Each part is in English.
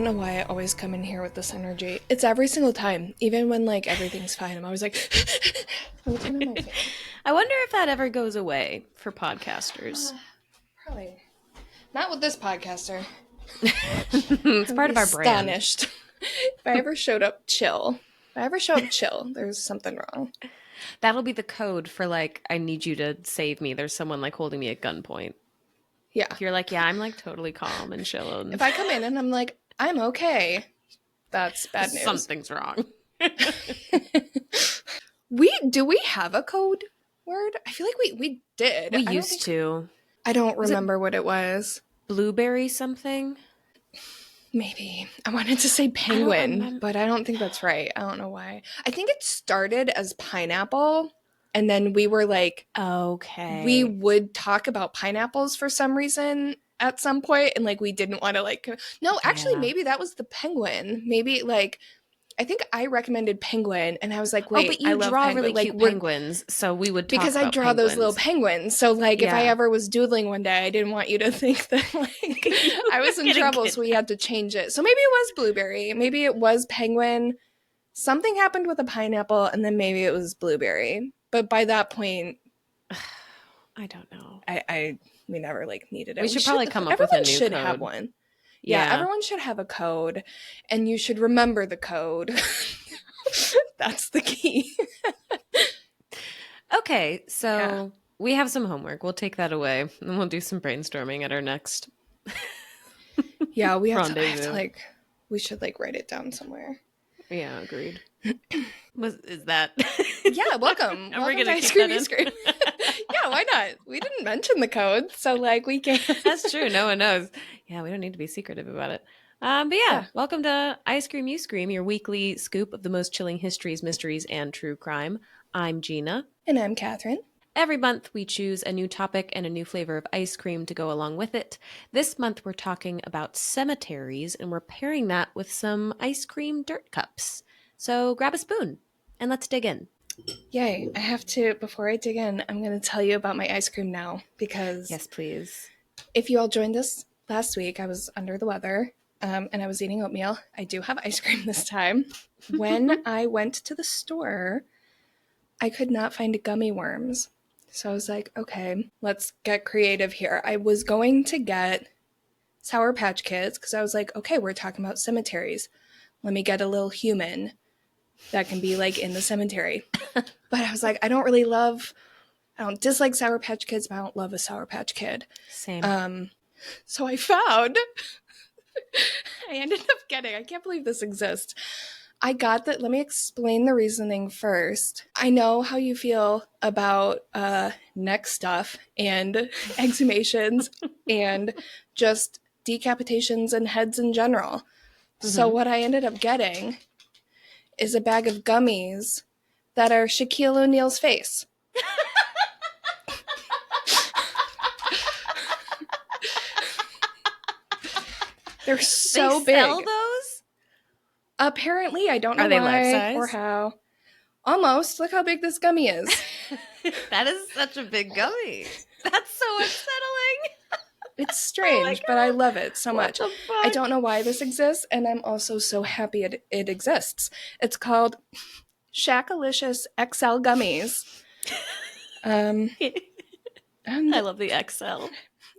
know why I always come in here with this energy. It's every single time. Even when, like, everything's fine, I'm always like, let me turn on my fan. I wonder if that ever goes away for podcasters. Probably. Not with this podcaster. It's part of our brand. Astonished. If I ever showed up chill. There's something wrong. That'll be the code for, like, I need you to save me. There's someone, like, holding me at gunpoint. Yeah. If you're like, yeah, I'm, like, totally calm and chilling. If I come in and I'm like, I'm okay, that's bad news. Something's wrong. Do we have a code word? I feel like we did. We used to. I don't remember what it was. Blueberry something? Maybe. I wanted to say penguin, but I don't think that's right. I don't know why. I think it started as pineapple, and then we were like, okay. We would talk about pineapples for some reason at some point, and like we didn't want to like. No, actually, maybe that was the penguin. Maybe like. I think I recommended penguin, and I was like, "Wait, but you draw really cute penguins, so we would talk because about I draw penguins. Those little penguins. So, like, if I ever was doodling one day, I didn't want you to think that like I was in trouble, so we had to change it. So maybe it was blueberry, maybe it was penguin. Something happened with a pineapple, and then maybe it was blueberry. But by that point, I don't know. We never like needed it. We should probably come up with a new code. Everyone should have one. Yeah, everyone should have a code, and you should remember the code. That's the key. Okay, so we have some homework. We'll take that away, and we'll do some brainstorming at our next. Yeah, we have to like. We should like write it down somewhere. Yeah, agreed. Is that? Yeah, welcome. Welcome to Ice Cream Scream. Yeah, why not? We didn't mention the code, so like we can. That's true. No one knows. Yeah, we don't need to be secretive about it. But yeah, welcome to Ice Cream You Scream, your weekly scoop of the most chilling histories, mysteries, and true crime. I'm Gina. And I'm Kathryn. Every month, we choose a new topic and a new flavor of ice cream to go along with it. This month, we're talking about cemeteries, and we're pairing that with some ice cream dirt cups. So grab a spoon, and let's dig in. Yay. I have to, before I dig in, I'm going to tell you about my ice cream now, because... Yes, please. If you all joined us last week, I was under the weather, and I was eating oatmeal. I do have ice cream this time. When I went to the store, I could not find gummy worms. So I was like, okay, let's get creative here. I was going to get Sour Patch Kids because I was like, okay, we're talking about cemeteries. Let me get a little human that can be like in the cemetery. But I was like, I don't dislike Sour Patch Kids, but I don't love a Sour Patch Kid. Same. So I found, I ended up getting, I can't believe this exists. I got that. Let me explain the reasoning first. I know how you feel about neck stuff and exhumations and just decapitations and heads in general. Mm-hmm. So what I ended up getting is a bag of gummies that are Shaquille O'Neal's face. They're so big. They sell those? Apparently, I don't know why or how. Almost. Look how big this gummy is. That is such a big gummy. That's so unsettling. It's strange, but I love it so much. I don't know why this exists, and I'm also so happy it exists. It's called Shakalicious XL Gummies. I love the XL.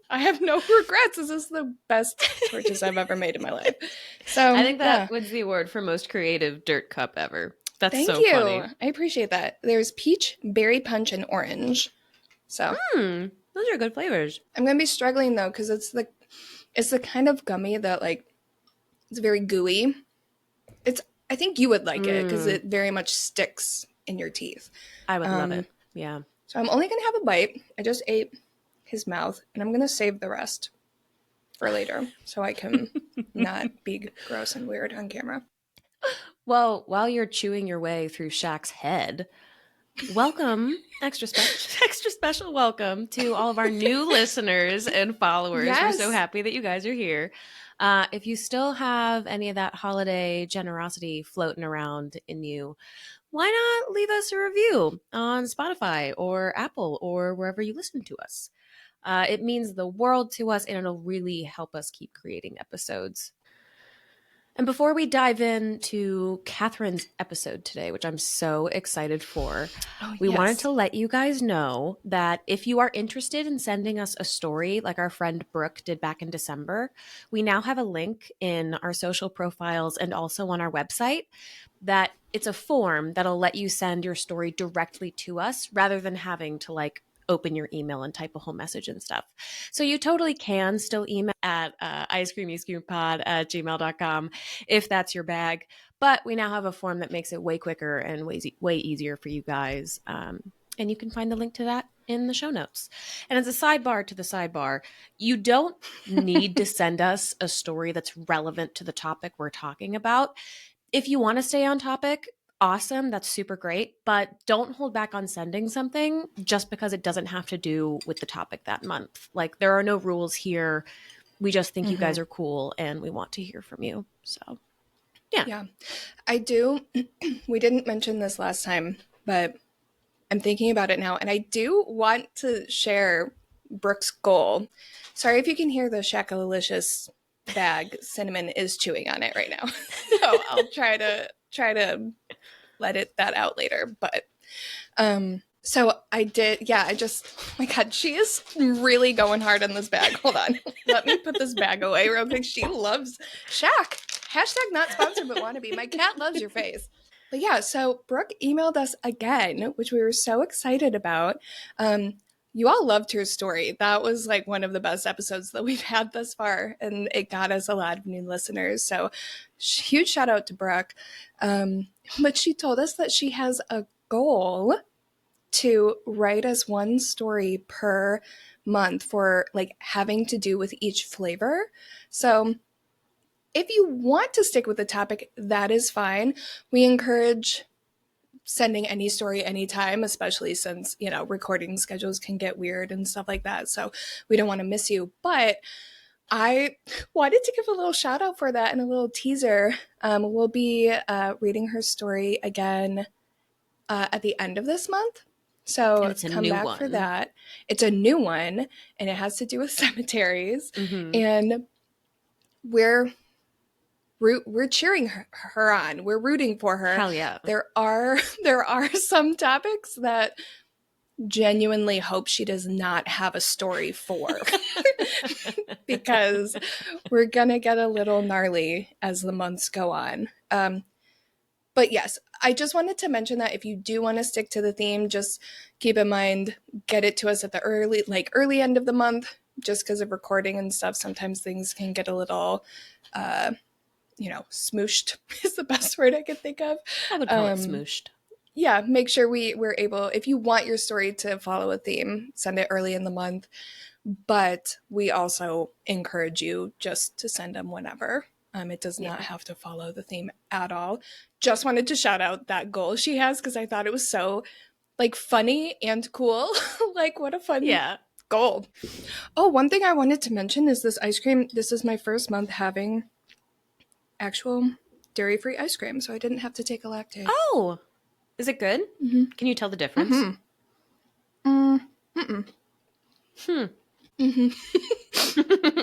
I have no regrets. This is the best purchase I've ever made in my life. So I think that wins the award for most creative dirt cup ever. That's Thank so you. funny. I appreciate that. There's peach, berry punch, and orange. So those are good flavors. I'm gonna be struggling though because it's the kind of gummy that like it's very gooey. I think you would like it because it very much sticks in your teeth. I would love it. Yeah. So I'm only gonna have a bite. I just ate his mouth, and I'm gonna save the rest for later so I can not be gross and weird on camera. Well, while you're chewing your way through Shaq's head, welcome, extra special welcome to all of our new listeners and followers. Yes. We're so happy that you guys are here. If you still have any of that holiday generosity floating around in you, why not leave us a review on Spotify or Apple or wherever you listen to us? It means the world to us, and it'll really help us keep creating episodes. And before we dive into Kathryn's episode today, which I'm so excited for, Oh, we wanted yes. to let you guys know that if you are interested in sending us a story like our friend Brooke did back in December, we now have a link in our social profiles and also on our website that it's a form that'll let you send your story directly to us rather than having to like open your email and type a whole message and stuff. So you totally can still email at icecreamyscrewpod@gmail.com if that's your bag. But we now have a form that makes it way quicker and way easier for you guys. And you can find the link to that in the show notes. And as a sidebar to the sidebar, you don't need to send us a story that's relevant to the topic we're talking about. If you want to stay on topic, awesome. That's super great. But don't hold back on sending something just because it doesn't have to do with the topic that month. Like, there are no rules here. We just think you guys are cool and we want to hear from you. So, yeah. Yeah. I do. We didn't mention this last time, but I'm thinking about it now. And I do want to share Brooke's goal. Sorry if you can hear the Shakalicious bag. Cinnamon is chewing on it right now. So I'll try to let that out later. But so I did, yeah, oh my God, she is really going hard on this bag. Hold on. Let me put this bag away real quick. She loves Shaq. Hashtag not sponsored, but wannabe. My cat loves your face. But yeah, so Brooke emailed us again, which we were so excited about. You all loved her story. That was like one of the best episodes that we've had thus far, and it got us a lot of new listeners. So huge shout out to Brooke. But she told us that she has a goal to write us one story per month for like having to do with each flavor. So if you want to stick with the topic, that is fine. We encourage sending any story anytime, especially since, recording schedules can get weird and stuff like that. So we don't want to miss you. But I wanted to give a little shout out for that and a little teaser. We'll be reading her story again at the end of this month. And So it's a come new back one. for that. It's a new one, and it has to do with cemeteries. Mm-hmm. And we're cheering her on. We're rooting for her. Hell yeah. There are some topics that genuinely hope she does not have a story for because we're gonna get a little gnarly as the months go on. But yes, I just wanted to mention that if you do want to stick to the theme, just keep in mind, get it to us at the early end of the month, just because of recording and stuff. Sometimes things can get a little, smooshed is the best word I could think of. I would call it smooshed. Yeah, make sure we're able, if you want your story to follow a theme, send it early in the month. But we also encourage you just to send them whenever. It does not have to follow the theme at all. Just wanted to shout out that goal she has because I thought it was so funny and cool. Like, what a fun goal. Oh, one thing I wanted to mention is this ice cream. This is my first month having actual dairy-free ice cream, so I didn't have to take a lactate. Oh, is it good? Mm-hmm. Can you tell the difference? The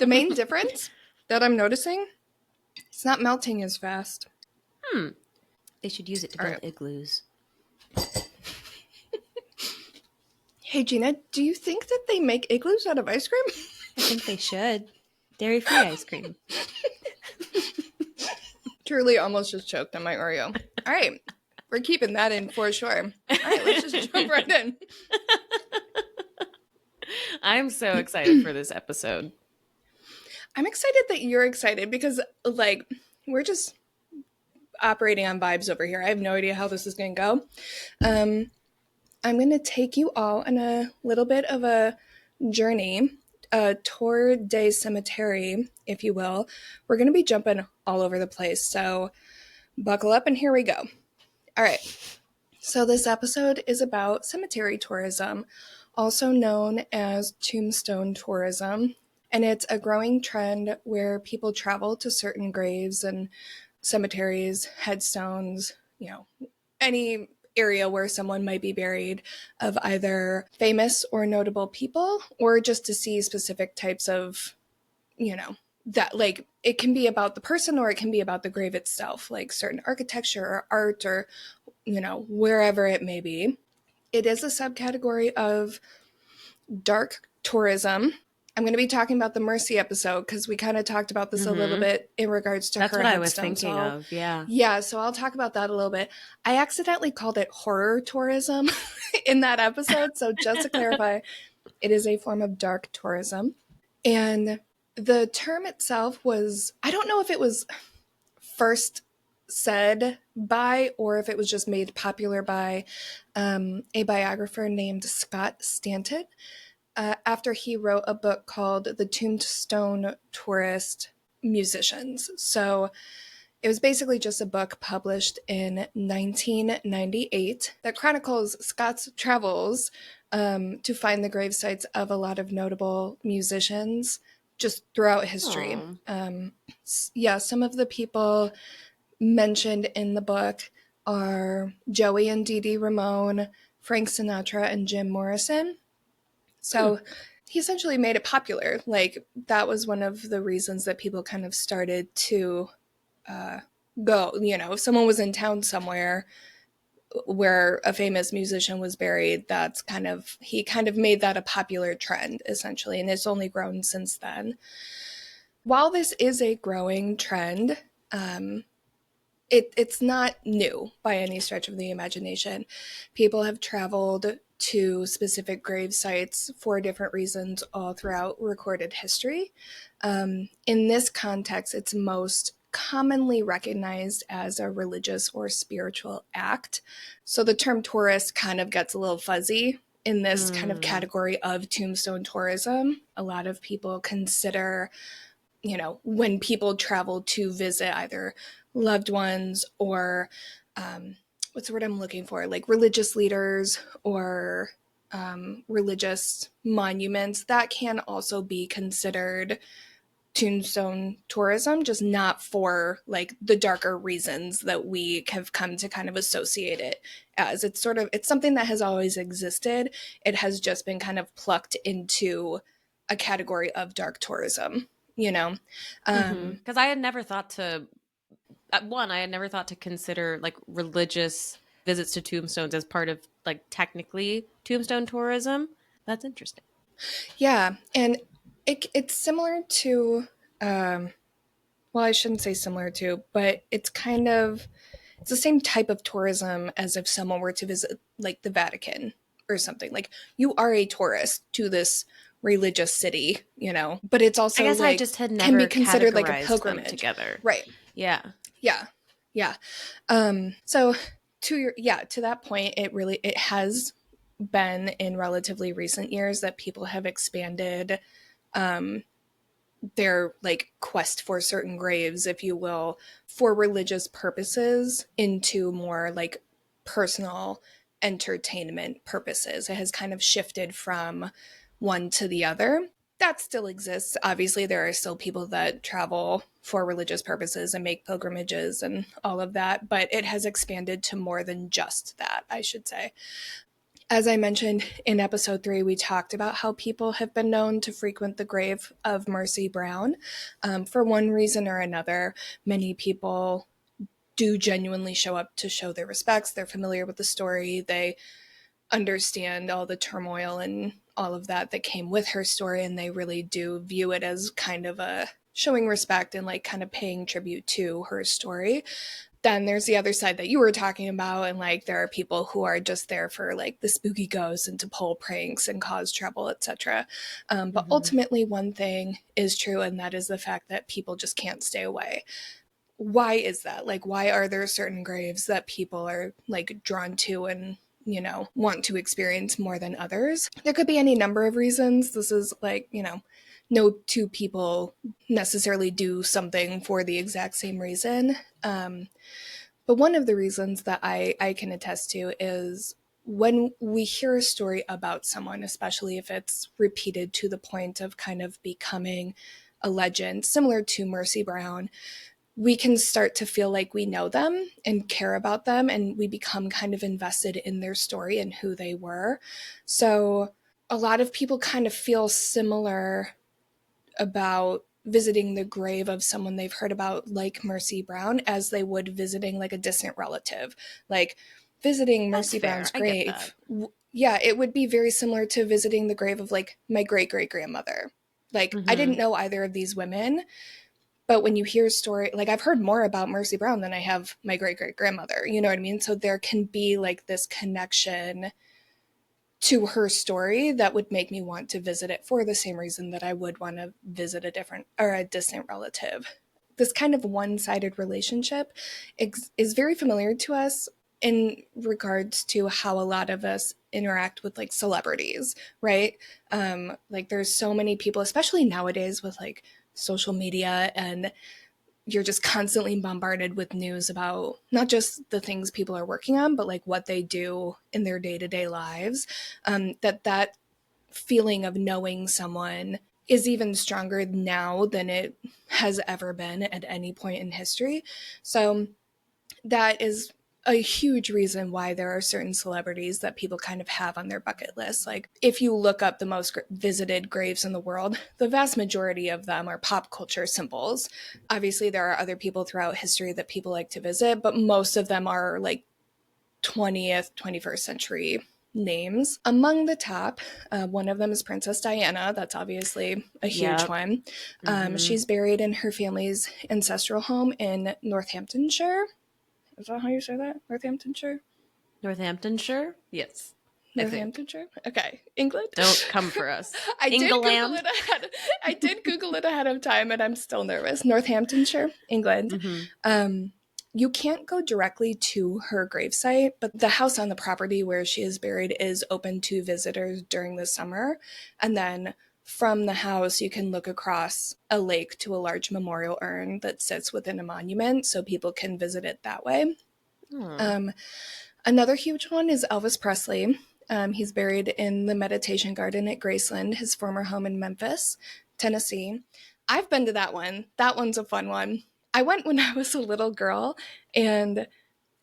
main difference that I'm noticing, it's not melting as fast. They should use it to build igloos. Hey, Gina, do you think that they make igloos out of ice cream? I think they should. Dairy-free ice cream. Truly almost just choked on my Oreo. All right. We're keeping that in for sure. All right, let's just jump right in. I'm so excited for this episode. I'm excited that you're excited because, we're just operating on vibes over here. I have no idea how this is going to go. I'm going to take you all on a little bit of a journey, a tour de cemetery, if you will. We're going to be jumping all over the place, so buckle up and here we go. All right. So this episode is about cemetery tourism, also known as tombstone tourism. And it's a growing trend where people travel to certain graves and cemeteries, headstones, any area where someone might be buried of either famous or notable people, or just to see specific types of, that like it can be about the person or it can be about the grave itself, like certain architecture or art or, you know, wherever it may be. It is a subcategory of dark tourism. I'm going to be talking about the Mercy episode because we kind of talked about this a little Mm-hmm. bit in regards to That's her what I was headstone. thinking of. Yeah. So I'll talk about that a little bit. I accidentally called it horror tourism in that episode. So just to clarify, it is a form of dark tourism. And the term itself was, I don't know if it was first said by or if it was just made popular by a biographer named Scott Stanton after he wrote a book called The Tombstone Tourist Musicians. So it was basically just a book published in 1998 that chronicles Scott's travels to find the grave sites of a lot of notable musicians just throughout history. Oh. Some of the people mentioned in the book are Joey and Dee Dee Ramone, Frank Sinatra, and Jim Morrison. So he essentially made it popular. Like, that was one of the reasons that people kind of started to go. You know, if someone was in town somewhere where a famous musician was buried, he kind of made that a popular trend, essentially, and it's only grown since then. While this is a growing trend, it's not new by any stretch of the imagination. People have traveled to specific grave sites for different reasons all throughout recorded history. In this context, it's most commonly recognized as a religious or spiritual act. So the term tourist kind of gets a little fuzzy in this kind of category of tombstone tourism. A lot of people consider, you know, when people travel to visit either loved ones or what's the word I'm looking for? Like religious leaders or religious monuments, that can also be considered tombstone tourism, just not for like the darker reasons that we have come to kind of associate it as. It's something that has always existed. It has just been kind of plucked into a category of dark tourism, you know? Because I had never thought to I had never thought to consider like religious visits to tombstones as part of like technically tombstone tourism. That's interesting. Yeah, and it's similar to, well, I shouldn't say similar to, but it's the same type of tourism as if someone were to visit like the Vatican or something. Like, you are a tourist to this religious city, you know, but it's I also guess I like just had can be never considered like a categorized them pilgrimage. together. Right. Yeah. Yeah. Yeah. So to that point, it has been in relatively recent years that people have expanded their like quest for certain graves, if you will, for religious purposes into more like personal entertainment purposes. It has kind of shifted from one to the other. That still exists. Obviously, there are still people that travel for religious purposes and make pilgrimages and all of that, but it has expanded to more than just that, I should say. As I mentioned in episode 3, we talked about how people have been known to frequent the grave of Mercy Brown. For one reason or another, many people do genuinely show up to show their respects. They're familiar with the story. They understand all the turmoil and all of that came with her story, and they really do view it as kind of a showing respect and like kind of paying tribute to her story. Then there's the other side that you were talking about, and like there are people who are just there for like the spooky ghosts and to pull pranks and cause trouble, etc. But ultimately, one thing is true, and that is the fact that people just can't stay away. Why is that? Like, why are there certain graves that people are like drawn to and, you know, want to experience more than others? There could be any number of reasons. This is like, you know, no two people necessarily do something for the exact same reason. But one of the reasons that I can attest to is when we hear a story about someone, especially if it's repeated to the point of kind of becoming a legend, similar to Mercy Brown, we can start to feel like we know them and care about them, and we become kind of invested in their story and who they were. So a lot of people kind of feel similar about visiting the grave of someone they've heard about, like Mercy Brown, as they would visiting like a distant relative. Like visiting That's Mercy fair. Brown's I get that. grave, yeah, it would be very similar to visiting the grave of like my great great grandmother. Like I didn't Mm-hmm. know either of these women, but when you hear a story, like I've heard more about Mercy Brown than I have my great great grandmother. You know what I mean? So there can be like this connection to her story that would make me want to visit it for the same reason that I would want to visit a different or a distant relative. This kind of one-sided relationship is very familiar to us in regards to how a lot of us interact with like celebrities, right? Like there's so many people, especially nowadays with like social media, and you're just constantly bombarded with news about not just the things people are working on, but like what they do in their day-to-day lives. That feeling of knowing someone is even stronger now than it has ever been at any point in history. So that is a huge reason why there are certain celebrities that people kind of have on their bucket list. Like, if you look up the most visited graves in the world, the vast majority of them are pop culture symbols. Obviously, there are other people throughout history that people like to visit, but most of them are like 20th, 21st century names. Among the top, one of them is Princess Diana. That's obviously a huge Yep. one. Mm-hmm. She's buried in her family's ancestral home in Northamptonshire. Is that how you say that? Northamptonshire? Northamptonshire? Yes, I think. Northamptonshire? Okay. England? Don't come for us. I did Google England? it ahead. I did Google it ahead of time, and I'm still nervous. Northamptonshire, England. Mm-hmm. Um, you can't go directly to her gravesite, but the house on the property where she is buried is open to visitors during the summer. And then from the house, you can look across a lake to a large memorial urn that sits within a monument, so people can visit it that way. Oh. Um, Another huge one is Elvis Presley. He's buried in the Meditation Garden at Graceland, his former home in Memphis, Tennessee. I've been to that one. That one's a fun one. I went when I was a little girl, and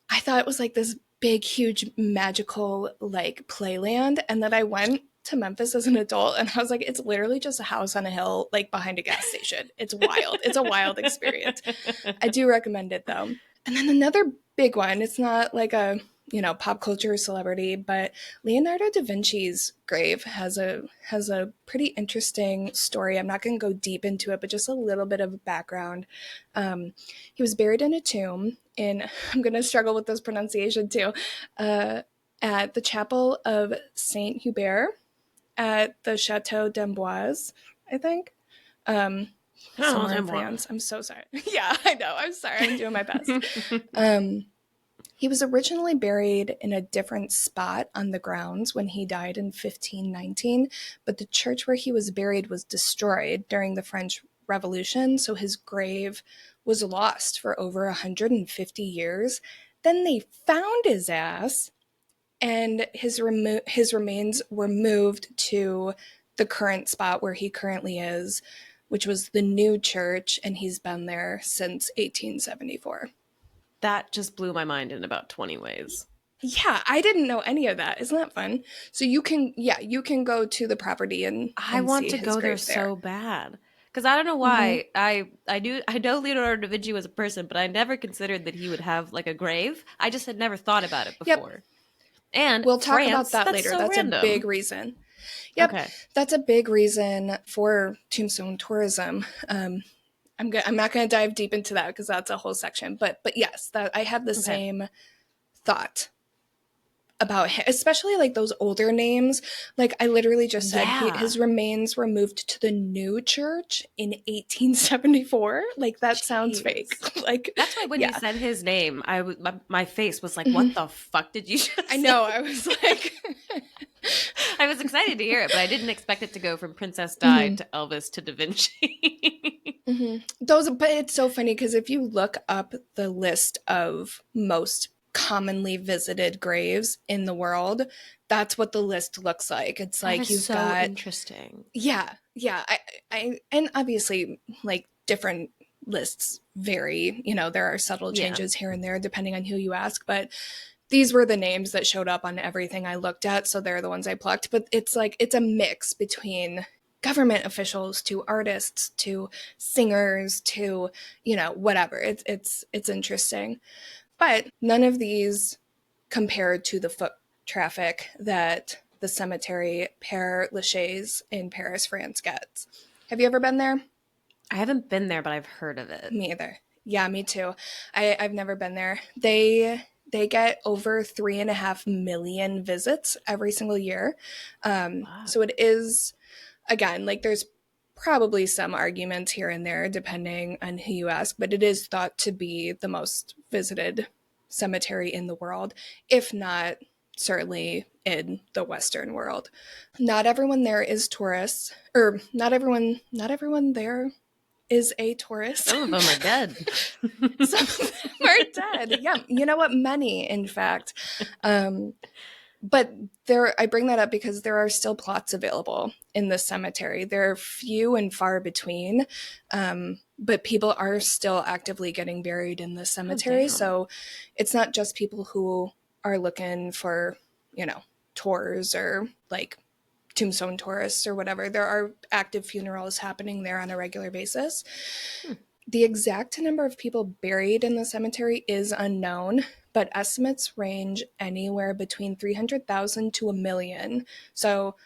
I thought it was like this big, huge, magical like playland. And then I went to Memphis as an adult, and I was like, it's literally just a house on a hill, like behind a gas station. It's wild. It's a wild experience. I do recommend it though. And then another big one, it's not like a, pop culture celebrity, but Leonardo da Vinci's grave has a pretty interesting story. I'm not going to go deep into it, but just a little bit of background. He was buried in a tomb in, I'm going to struggle with this pronunciation too, at the chapel of Saint Hubert at the Chateau d'Amboise, I think. Um, Oh, Somewhere in France. I'm so sorry. Yeah, I know. I'm sorry. I'm doing my best. He was originally buried in a different spot on the grounds when he died in 1519, but the church where he was buried was destroyed during the French Revolution, so his grave was lost for over 150 years. Then they found his ass, and his remains were moved to the current spot where he currently is, which was the new church, and he's been there since 1874. That just blew my mind in about 20 ways. Yeah, I didn't know any of that. Isn't that fun? So you can go to the property and I and want see to his go there grave there. so bad. Because I don't know Mm-hmm. why. I know Leonardo da Vinci was a person, but I never considered that he would have like a grave. I just had never thought about it Yep, before. And we'll talk about France, that that's later. so That's a big random. reason. Yep, Okay. that's a big reason for Tombstone tourism. I'm not going to dive deep into that because that's a whole section. But yes, that I had the Okay. same thought about him, especially like those older names. Like I literally just said, Yeah. his remains were moved to the new church in 1874. Like that sounds fake. Jeez. Like, That's why when you yeah. said his name, my face was like, "What Mhm. the fuck did you just I say?" know. I was like, I was excited to hear it, but I didn't expect it to go from Princess Di mhm, to Elvis to Da Vinci. those. But it's so funny because if you look up the list of most commonly visited graves in the world, that's what the list looks like. It's That like is you've so got, interesting. yeah, yeah. And obviously, like different lists vary. There are subtle Yeah. changes here and there depending on who you ask, but these were the names that showed up on everything I looked at, so they're the ones I plucked. But it's like it's a mix between government officials to artists to singers to, whatever. It's interesting. But none of these compared to the foot traffic that the cemetery Père Lachaise in Paris, France gets. Have you ever been there? I haven't been there, but I've heard of it. Me either. Yeah, me too. I've never been there. They get over 3.5 million visits every single year. Wow. So it is, again, like there's probably some arguments here and there depending on who you ask, but it is thought to be the most visited cemetery in the world, if not certainly in the Western world. Not everyone there is tourists, or not everyone there is a tourist. Some of them are dead. Some of them are dead. Yeah, you know what? Many, in fact. But I bring that up because there are still plots available in the cemetery. They're few and far between, but people are still actively getting buried in the cemetery. So it's not just people who are looking for, tours or like tombstone tourists or whatever. There are active funerals happening there on a regular basis. The exact number of people buried in the cemetery is unknown, but estimates range anywhere between 300,000 to 1 million. So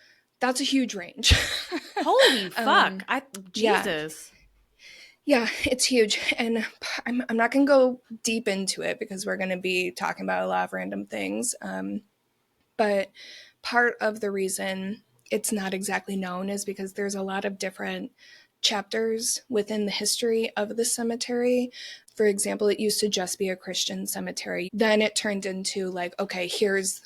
that's a huge range. Holy fuck. Jesus. Yeah, it's huge. And I'm not going to go deep into it because we're going to be talking about a lot of random things. But part of the reason it's not exactly known is because there's a lot of different chapters within the history of the cemetery. For example, it used to just be a Christian cemetery. Then it turned into like, okay, here's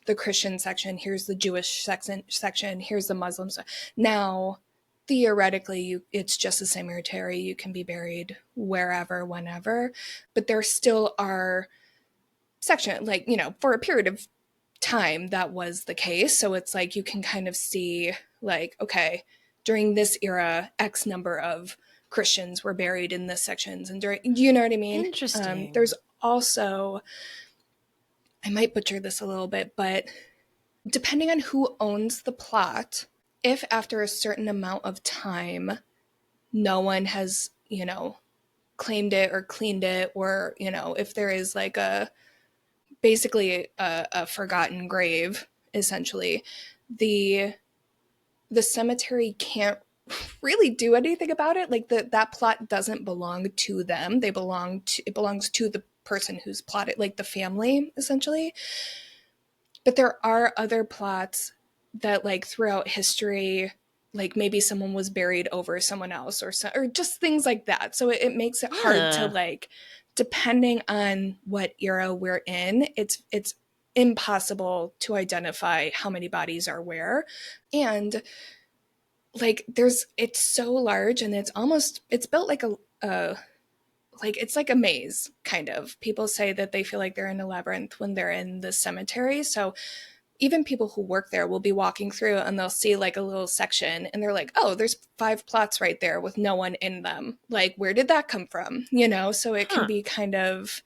the Christian section, here's the Jewish section, here's the Muslim section. Now, theoretically, it's just a cemetery. You can be buried wherever, whenever. But there still are sections, like, for a period of time that was the case. So it's like you can kind of see like, okay, during this era, X number of Christians were buried in this sections. And during, you know what I mean? Interesting. There's also, I might butcher this a little bit, but depending on who owns the plot, if after a certain amount of time, no one has, claimed it or cleaned it, or, if there is like basically a forgotten grave, essentially, the cemetery can't really do anything about it. Like that plot doesn't belong to them. It belongs to the person who's plotted, like the family, essentially. But there are other plots that, like, throughout history, like maybe someone was buried over someone else or just things like that. So it makes it hard to, like, depending on what era we're in, it's impossible to identify how many bodies are where. And like it's so large, and it's built like it's like a maze, kind of. People say that they feel like they're in a labyrinth when they're in the cemetery. So even people who work there will be walking through and they'll see like a little section and they're like, oh, there's 5 plots right there with no one in them. Like, where did that come from? So it can be kind of,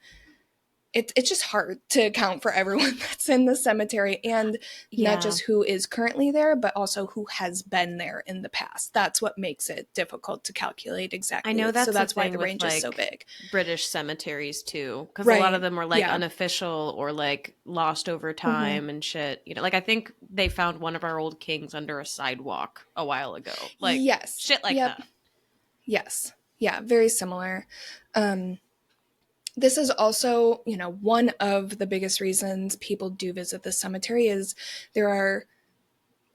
it's just hard to account for everyone that's in the cemetery, and not just who is currently there, but also who has been there in the past. That's what makes it difficult to calculate exactly. I know that's, so that's why the range with, is so big. British cemeteries too, because Right. a lot of them were like Yeah. unofficial or like lost over time and shit. Like I think they found one of our old kings under a sidewalk a while ago. Like yes. shit like that. Yes. Yeah, very similar. This is also, one of the biggest reasons people do visit the cemetery is there are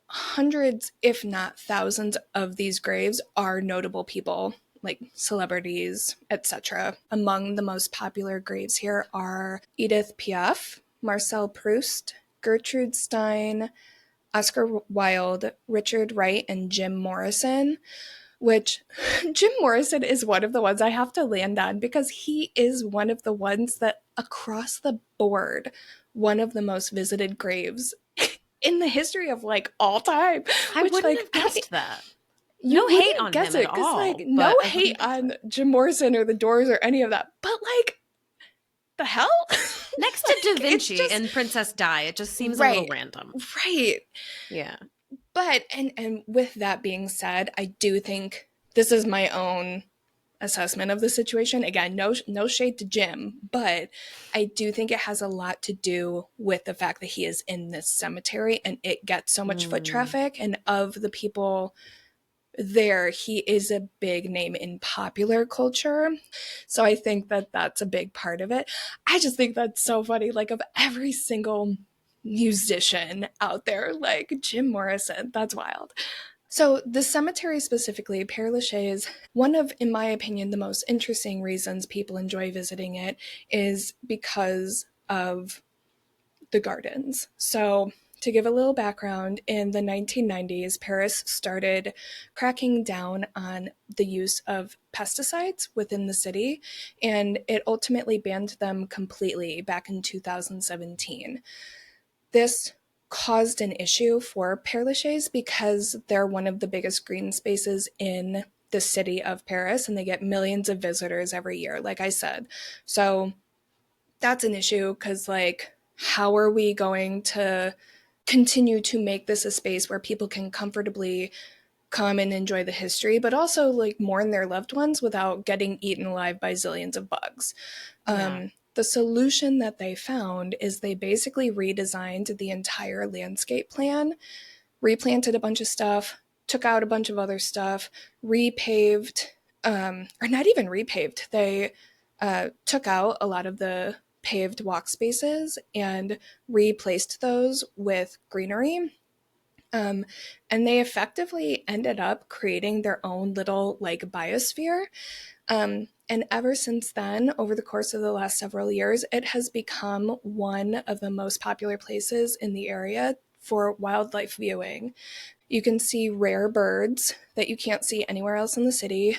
hundreds, if not thousands, of these graves are notable people, like celebrities, etc. Among the most popular graves here are Edith Piaf, Marcel Proust, Gertrude Stein, Oscar Wilde, Richard Wright, and Jim Morrison, which Jim Morrison is one of the ones I have to land on because he is one of the ones that across the board, one of the most visited graves in the history of like all time. I wouldn't have guessed that. You no hate on him at all. Like, no hate on Jim Morrison or the Doors or any of that. But like, the hell? Next to Da Vinci and Princess Di, it just seems a little random. Right. Yeah. But and with that being said, I do think this is my own assessment of the situation. Again, no shade to Jim, but I do think it has a lot to do with the fact that he is in this cemetery and it gets so much foot Mm. traffic, and of the people there, he is a big name in popular culture. So I think that that's a big part of it. I just think that's so funny. Like, of every single musician out there, like Jim Morrison, that's wild. So the cemetery specifically, Père Lachaise, one of, in my opinion, the most interesting reasons people enjoy visiting it is because of the gardens. So to give a little background, in the 1990s, Paris started cracking down on the use of pesticides within the city, and it ultimately banned them completely back in 2017. This caused an issue for Père Lachaise because they're one of the biggest green spaces in the city of Paris and they get millions of visitors every year, like I said. So that's an issue because, like, how are we going to continue to make this a space where people can comfortably come and enjoy the history, but also like mourn their loved ones without getting eaten alive by zillions of bugs? Yeah. The solution that they found is they basically redesigned the entire landscape plan, replanted a bunch of stuff, took out a bunch of other stuff, repaved, or not even repaved. They took out a lot of the paved walk spaces and replaced those with greenery. Um, and they effectively ended up creating their own little like biosphere. And ever since then, over the course of the last several years, it has become one of the most popular places in the area for wildlife viewing. You can see rare birds that you can't see anywhere else in the city,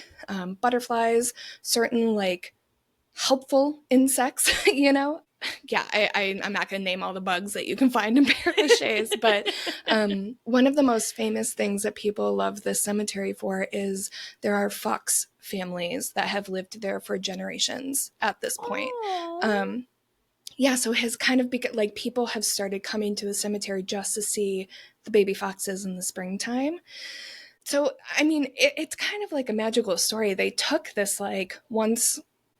butterflies, certain like helpful insects, you know? Yeah, I'm not going to name all the bugs that you can find in Père Lachaise, but one of the most famous things that people love this cemetery for is there are fox families that have lived there for generations at this point. Oh. Um, yeah, so it has kind of become like people have started coming to the cemetery just to see the baby foxes in the springtime. So, I mean, it's kind of like a magical story. They took this like once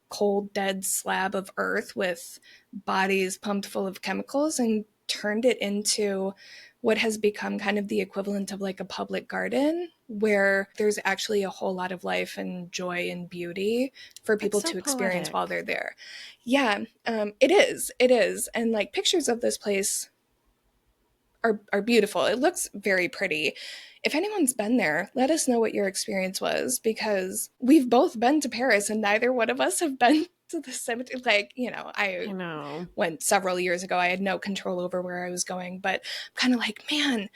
cold, dead slab of earth with bodies pumped full of chemicals and turned it into what has become kind of the equivalent of like a public garden where there's actually a whole lot of life and joy and beauty for That's people so to experience while poetic. they're there. Yeah, it is. It is. And like pictures of this place are beautiful. It looks very pretty. If anyone's been there, let us know what your experience was because we've both been to Paris and neither one of us have been to the cemetery. Like, you know, I I know. went several years ago. I had no control over where I was going, but I'm kind of like, man,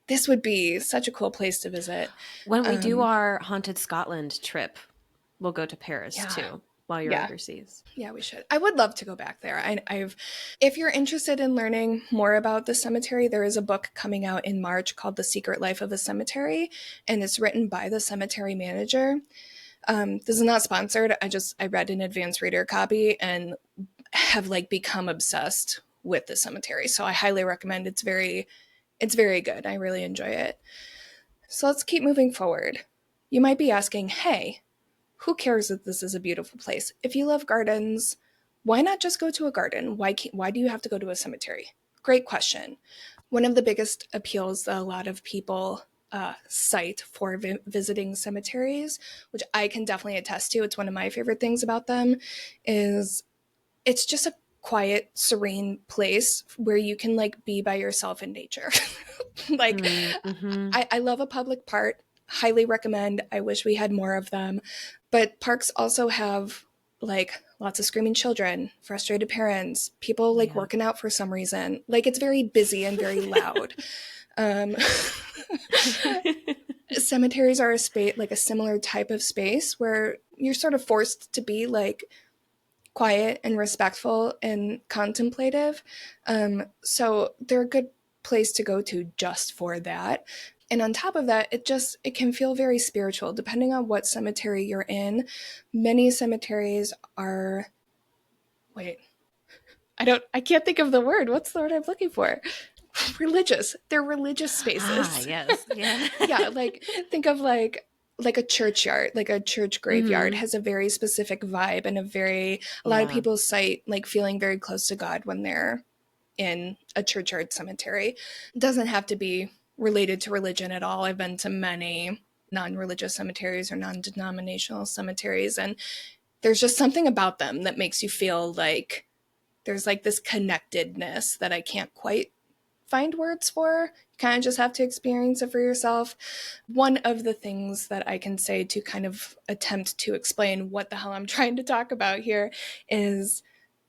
this would be such a cool place to visit. When we do Um, our Haunted Scotland trip, we'll go to Paris yeah, too while you're yeah. overseas. Yeah, we should. I would love to go back there. I've, if you're interested in learning more about the cemetery, there is a book coming out in March called The Secret Life of a Cemetery, and it's written by the cemetery manager. This is not sponsored. I read an advanced reader copy and have like become obsessed with the cemetery. So I highly recommend. It's very good. I really enjoy it. So let's keep moving forward. You might be asking, hey, who cares that this is a beautiful place? If you love gardens, why not just go to a garden? Why do you have to go to a cemetery? Great question. One of the biggest appeals that a lot of people cite for visiting cemeteries, which I can definitely attest to, it's one of my favorite things about them, is it's just a quiet, serene place where you can like be by yourself in nature. Like, Mm-hmm. I love a public park. Highly recommend. I wish we had more of them. But parks also have like lots of screaming children, frustrated parents, people like Yeah. working out for some reason. Like it's very busy and very loud. Um, cemeteries are a space like a similar type of space where you're sort of forced to be like quiet and respectful and contemplative. So they're a good place to go to just for that. And on top of that, it can feel very spiritual depending on what cemetery you're in. Many cemeteries are wait, I can't think of the word. What's the word I'm looking for? religious. They're religious Ah, spaces. yes. Yeah. Yeah, like think of like a churchyard, like a church graveyard Mm-hmm. has a very specific vibe and a lot of Yeah. people cite like feeling very close to God when they're in a churchyard cemetery. It doesn't have to be related to religion at all. I've been to many non-religious cemeteries or non-denominational cemeteries, and there's just something about them that makes you feel like there's like this connectedness that I can't quite find words for. You kind of just have to experience it for yourself. One of the things that I can say to kind of attempt to explain what the hell I'm trying to talk about here is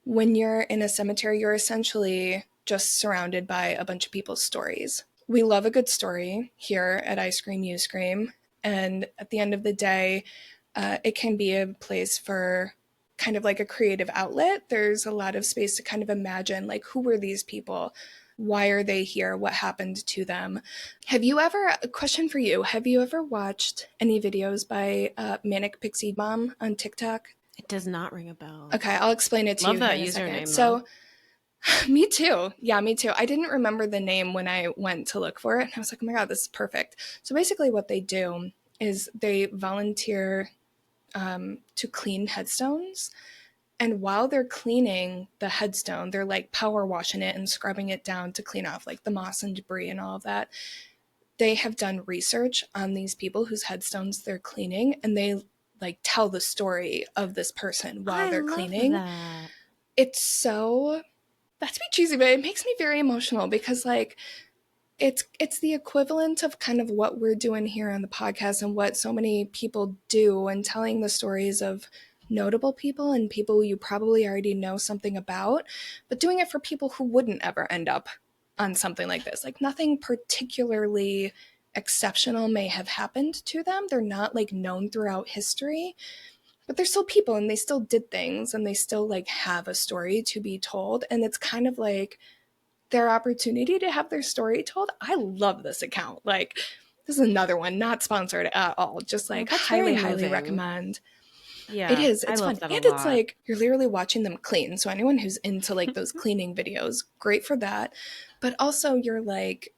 when you're in a cemetery, you're essentially just surrounded by a bunch of people's stories. We love a good story here at I Scream, You Scream. And at the end of the day, it can be a place for kind of like a creative outlet. There's a lot of space to kind of imagine, like, who were these people? Why are they here? What happened to them? A question for you, have you ever watched any videos by Manic Pixie Mom on TikTok? It does not ring a bell. Okay, I'll explain it to Love you here that in a second. username though. So, me too. Yeah, me too. I didn't remember the name when I went to look for it. And I was like, oh my God, this is perfect. So, basically, what they do is they volunteer to clean headstones. And while they're cleaning the headstone, they're like power washing it and scrubbing it down to clean off like the moss and debris and all of that. They have done research on these people whose headstones they're cleaning, and they like tell the story of this person while I they're love cleaning. that. It's so, not to be cheesy, but it makes me very emotional because like it's the equivalent of kind of what we're doing here on the podcast and what so many people do, and telling the stories of notable people and people you probably already know something about, but doing it for people who wouldn't ever end up on something like this. Like nothing particularly exceptional may have happened to them. They're not like known throughout history, but they're still people and they still did things and they still like have a story to be told. And it's kind of like their opportunity to have their story told. I love this account. Like, this is another one, not sponsored at all. Just Oh, like that's very highly, highly moving. recommend. It Yeah, is. I It's fun. love that a And it's lot. like you're literally watching them clean. So anyone who's into like those cleaning videos, great for that. But also you're like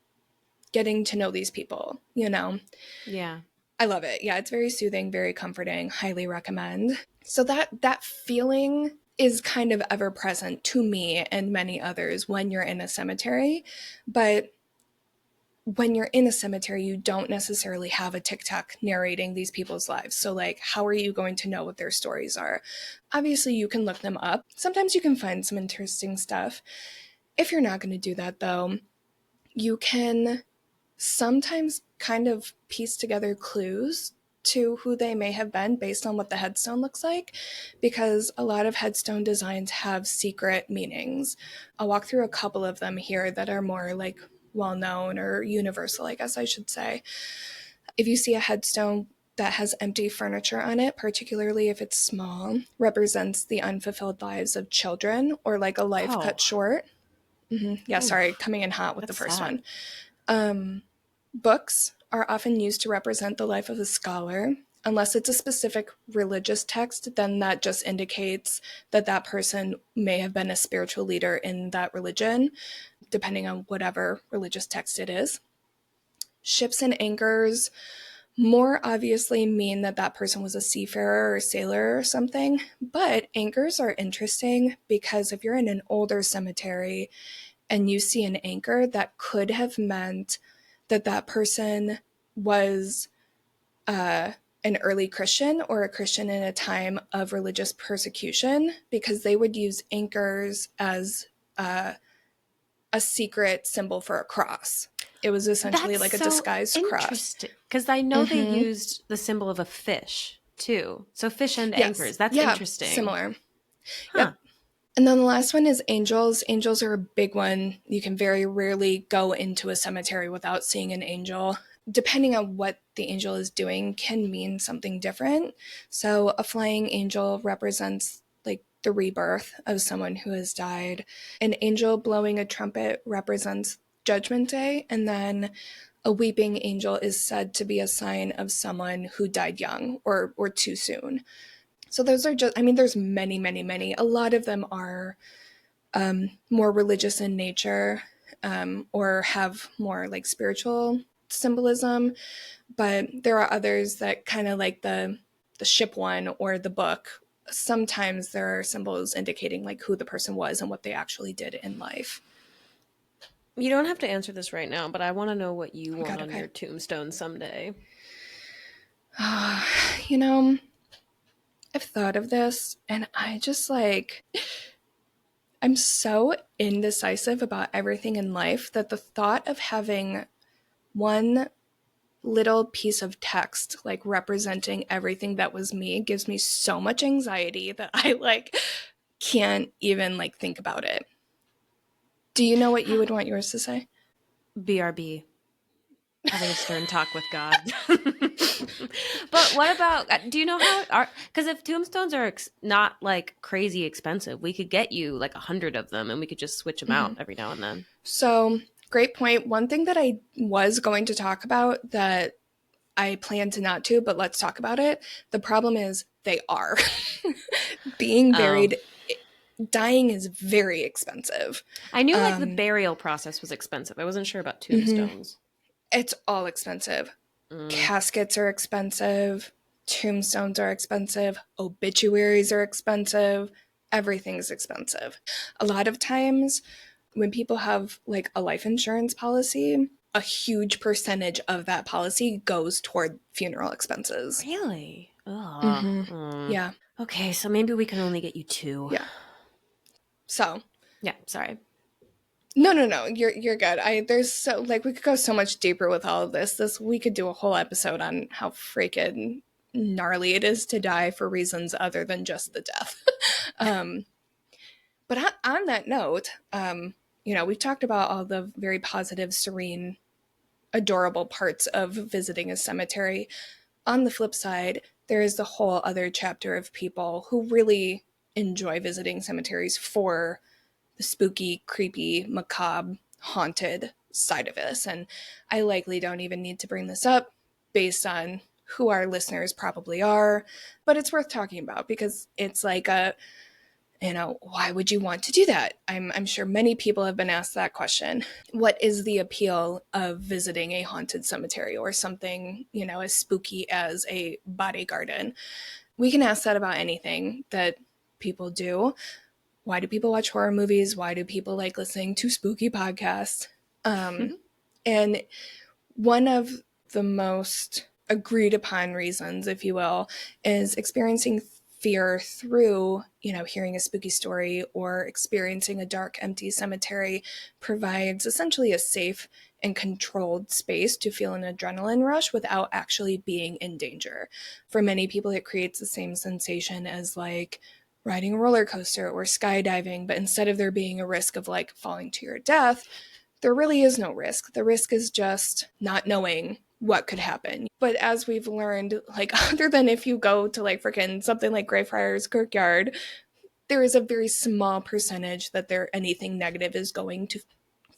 getting to know these people, you know? Yeah. I love it. Yeah, it's very soothing, very comforting. Highly recommend. So that feeling is kind of ever present to me and many others when you're in a cemetery, but when you're in a cemetery, you don't necessarily have a TikTok narrating these people's lives. So, like, how are you going to know what their stories are? Obviously, you can look them up. Sometimes you can find some interesting stuff. If you're not going to do that, though, you can sometimes kind of piece together clues to who they may have been based on what the headstone looks like, because a lot of headstone designs have secret meanings. I'll walk through a couple of them here that are more like well known or universal, I guess I should say. If you see a headstone that has empty furniture on it, particularly if it's small, represents the unfulfilled lives of children or like a life Oh, cut short. Yeah, sorry, oof. coming in hot with the That's first sad. one. Books are often used to represent the life of a scholar. Unless it's a specific religious text, then that just indicates that that person may have been a spiritual leader in that religion, depending on whatever religious text it is. Ships and anchors more obviously mean that that person was a seafarer or sailor or something, but anchors are interesting because if you're in an older cemetery and you see an anchor, that could have meant that that person was an early Christian or a Christian in a time of religious persecution, because they would use anchors as a secret symbol for a cross. It was essentially That's like a so disguised cross. interesting because I know they Mm-hmm. used the symbol of a fish too. So fish and Yes. anchors. That's Yeah. interesting. Similar. Huh. Yep. And then the last one is angels. Angels are a big one. You can very rarely go into a cemetery without seeing an angel. Depending on what the angel is doing, can mean something different. So a flying angel represents like the rebirth of someone who has died. An angel blowing a trumpet represents Judgment Day. And then a weeping angel is said to be a sign of someone who died young or too soon. So those are just, I mean, there's many, many, many. A lot of them are more religious in nature. or have more like spiritual symbolism. But there are others that kind of like the ship one or the book. Sometimes there are symbols indicating like who the person was and what they actually did in life. You don't have to answer this right now, but I want to know what you Oh want God, on okay. your tombstone someday. You know, I've thought of this and I just like, I'm so indecisive about everything in life that the thought of having one little piece of text like representing everything that was me gives me so much anxiety that I like can't even like think about it. Do you know what you would want yours to say? BRB. Having a stern talk with God. But what about, do you know how, because if tombstones are not like crazy expensive, we could get you like 100 of them and we could just switch them out every now and then. So, great point. One thing that I was going to talk about that I plan to not to, but let's talk about it. The problem is they are. Being Oh, buried, dying is very expensive. I knew like the burial process was expensive. I wasn't sure about tombstones. It's all expensive. Mm. Caskets are expensive. Tombstones are expensive. Obituaries are expensive. Everything's expensive. A lot of times when people have like a life insurance policy, a huge percentage of that policy goes toward funeral expenses. Really? Oh. Mm-hmm. Mm. Yeah. Okay, so maybe we can only get you 2. Yeah. So Yeah, sorry. no. You're good. There's so like we could go so much deeper with all of this. We could do a whole episode on how freaking gnarly it is to die for reasons other than just the death. um, but on that note, we've talked about all the very positive, serene, adorable parts of visiting a cemetery. On the flip side, there is the whole other chapter of people who really enjoy visiting cemeteries for the spooky, creepy, macabre, haunted side of this. And I likely don't even need to bring this up based on who our listeners probably are, but it's worth talking about because it's like why would you want to do that? I'm sure many people have been asked that question. What is the appeal of visiting a haunted cemetery or something, as spooky as a body garden? We can ask that about anything that people do. Why do people watch horror movies? Why do people like listening to spooky podcasts? And one of the most agreed upon reasons, if you will, is experiencing fear through, hearing a spooky story or experiencing a dark, empty cemetery provides essentially a safe and controlled space to feel an adrenaline rush without actually being in danger. For many people, it creates the same sensation as like riding a roller coaster or skydiving, but instead of there being a risk of like falling to your death, there really is no risk. The risk is just not knowing what could happen. But as we've learned, like other than if you go to like freaking something like Greyfriars Kirkyard, there is a very small percentage that anything negative is going to